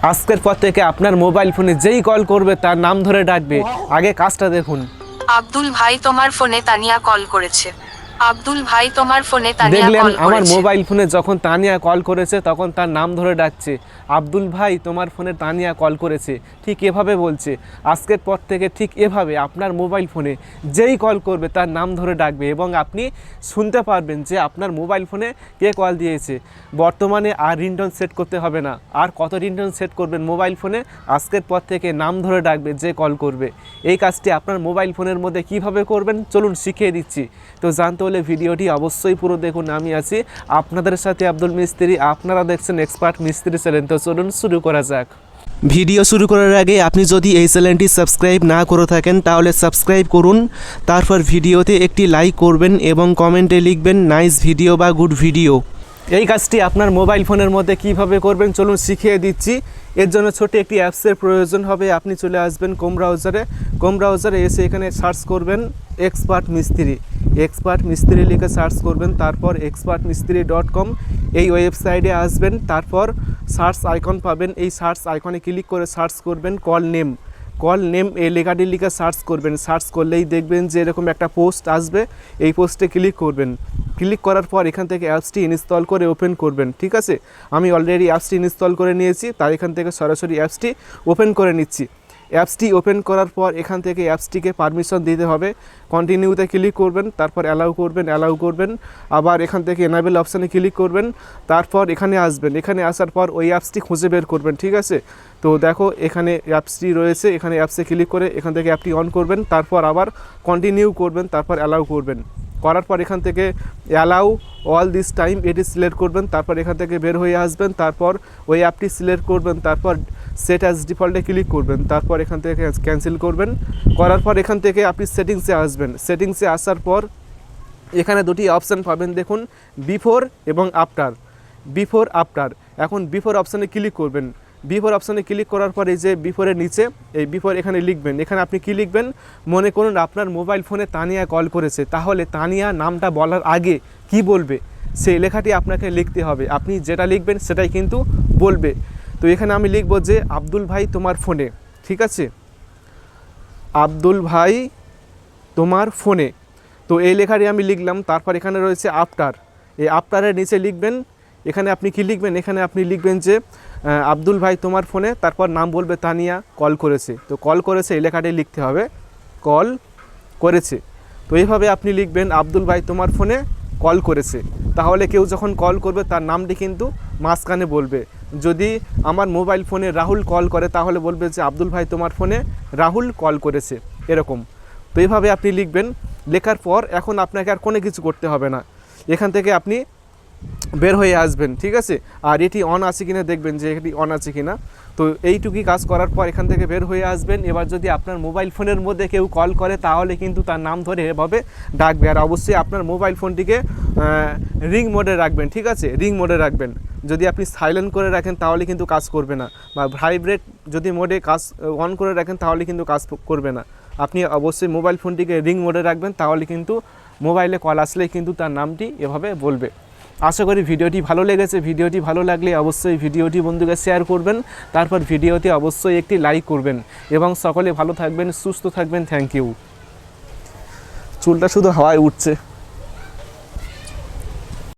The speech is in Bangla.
আজকের পর থেকে আপনার মোবাইল ফোনে যেই কল করবে তার নাম ধরে ডাকবে। আগে কাজটা দেখুন। আব্দুল ভাই তোমার ফোনে তানিয়া কল করেছে। আব্দুল ভাই তোমার ফোনে তানিয়া দেখলেন কল আমার করেছে। মোবাইল ফোনে যখন তানিয়া কল করেছে তখন তার নাম ধরে ডাকছে, আব্দুল ভাই তোমার ফোনে তানিয়া কল করেছে। ঠিক এভাবে বলছে। আজকের পর থেকে ঠিক এভাবে আপনার মোবাইল ফোনে যেই কল করবে তার নাম ধরে ডাকবে এবং আপনি শুনতে পারবেন যে আপনার মোবাইল ফোনে কে কল দিয়েছে। বর্তমানে আর রিংটোন সেট করতে হবে না। আর কত রিংটোন সেট করবেন মোবাইল ফোনে? আজকের পর থেকে নাম ধরে ডাকবে যে কল করবে। এই কাজটি আপনার মোবাইল ফোনের মধ্যে কিভাবে করবেন চলুন শিখিয়ে দিচ্ছি। তো জানতে হলে ভিডিওটি অবশ্যই পুরো দেখুন। আমি আছি আপনাদের সাথে আব্দুল মিস্ত্রি, আপনারা দেখছেন এক্সপার্ট মিস্ত্রি চ্যানেল। তো চলুন শুরু করা যাক। ভিডিও শুরু করার আগে আপনি যদি এই চ্যানেলটি সাবস্ক্রাইব না করে থাকেন তাহলে সাবস্ক্রাইব করুন, তারপর ভিডিওতে একটি লাইক করবেন এবং কমেন্টে লিখবেন নাইস ভিডিও বা গুড ভিডিও। এই কাজটি আপনার মোবাইল ফোনের মধ্যে কিভাবে করবেন চলুন শিখিয়ে দিচ্ছি। এর জন্য ছোট একটি অ্যাপসের প্রয়োজন হবে। আপনি চলে আসবেন ক্রোম ব্রাউজারে এসে এখানে সার্চ করবেন এক্সপার্ট মিস্ত্রি লিখে সার্চ করবেন, তারপর expertmistri.com এই ওয়েবসাইটে আসবেন, তারপর সার্চ আইকন পাবেন। এই সার্চ আইকনে ক্লিক করে সার্চ করবেন কল নেম এই লেখাটি লিখে সার্চ করবেন। সার্চ করলেই দেখবেন যে এরকম একটা পোস্ট আসবে। এই পোস্টে ক্লিক করবেন। ক্লিক করার পর এখান থেকে অ্যাপসটি ইনস্টল করে ওপেন করবেন। ঠিক আছে, আমি অলরেডি অ্যাপসটি ইনস্টল করে নিয়েছি, তাই এখান থেকে সরাসরি অ্যাপসটি ওপেন করে নিচ্ছি। অ্যাপসটি ওপেন করার পর এখান থেকে অ্যাপসটিকে পারমিশন দিতে হবে। কন্টিনিউতে ক্লিক করবেন, তারপর অ্যালাউ করবেন, আবার এখান থেকে এনাবেল অপশানে ক্লিক করবেন, তারপর এখানে আসবেন। এখানে আসার পর ওই অ্যাপসটি খুঁজে বের করবেন। ঠিক আছে, তো দেখো এখানে অ্যাপসটি রয়েছে, এখানে অ্যাপসে ক্লিক করে এখান থেকে অ্যাপটি অন করবেন, তারপর আবার কন্টিনিউ করবেন, তারপর অ্যালাউ করবেন। করার পর এখান থেকে অ্যালাউ অল দিস টাইম এটি সিলেক্ট করবেন, তারপর এখান থেকে বের হয়ে আসবেন, তারপর ওই অ্যাপটি সিলেক্ট করবেন, তারপর সেট অ্যাজ ডিফল্টে ক্লিক করবেন, তারপর এখান থেকে ক্যান্সেল করবেন। করার পর এখান থেকে আপনি সেটিংসে আসবেন। সেটিংসে আসার পর এখানে দুটি অপশান পাবেন, দেখুন বিফোর এবং আফটার। এখন বিফোর অপশানে ক্লিক করবেন। বিফোর অপশানে ক্লিক করার পর এই যে বিফোরের নিচে এই বিফোর এখানে লিখবেন। এখানে আপনি কি লিখবেন? মনে করুন আপনার মোবাইল ফোনে তানিয়া কল করেছে, তাহলে তানিয়া নামটা বলার আগে কি বলবে সেই লেখাটি আপনাকে লিখতে হবে। আপনি যেটা লিখবেন সেটাই কিন্তু বলবে। তো এখানে আমি লিখব যে আব্দুল ভাই তোমার ফোনে। ঠিক আছে, আব্দুল ভাই তোমার ফোনে। তো এই লেখাটি আমি লিখলাম। তারপর এখানে রয়েছে আফটার। এই আফটারের নিচে লিখবেন, এখানে আপনি কি লিখবেন? এখানে আপনি লিখবেন যে আব্দুল ভাই তোমার ফোনে, তারপর নাম বলবে তানিয়া কল করেছে। তো কল করেছে এই লেখাটি লিখতে হবে, কল করেছে। তো এইভাবে আপনি লিখবেন আব্দুল ভাই তোমার ফোনে কল করেছে। তাহলে কেউ যখন কল করবে তার নামটি কিন্তু মাঝখানে বলবে। যদি আমার মোবাইল ফোনে রাহুল কল করে তাহলে বলবে যে আব্দুল ভাই তোমার ফোনে রাহুল কল করেছে, এরকম। তো এইভাবে আপনি লিখবেন। লেখার পর এখন আপনাকে আর কোনো কিছু করতে হবে না, এখান থেকে আপনি বের হয়ে আসবেন। ঠিক আছে, আর এটি অন আছে কিনা দেখবেন যে এটি অন আছে কিনা। তো এইটুকুই কাজ করার পর এখান থেকে বের হয়ে আসবেন। এবার যদি আপনার মোবাইল ফোনের মধ্যে কেউ কল করে তাহলে কিন্তু তার নাম ধরে এভাবে ডাকবে। আর অবশ্যই আপনার মোবাইল ফোনটিকে রিং মোডে রাখবেন। ঠিক আছে, রিং মোডে রাখবেন। যদি আপনি সাইলেন্ট করে রাখেন তাহলে কিন্তু কাজ করবে না, বা ভাইব্রেট যদি মোডে কাজ অন করে রাখেন তাহলে কিন্তু কাজ করবে না। আপনি অবশ্যই মোবাইল ফোনটিকে রিং মোডে রাখবেন, তাহলে কিন্তু মোবাইলে কল আসলে কিন্তু তার নামটি এভাবে বলবে। আশা করি ভিডিওটি ভালো লেগেছে। ভিডিওটি ভালো লাগলে অবশ্যই ভিডিওটি বন্ধুকে শেয়ার করবেন, তারপর ভিডিওতে অবশ্যই একটি লাইক করবেন এবং সকলে ভালো থাকবেন, সুস্থ থাকবেন। Thank you. চুলটা শুধু হাওয়ায় উঠছে।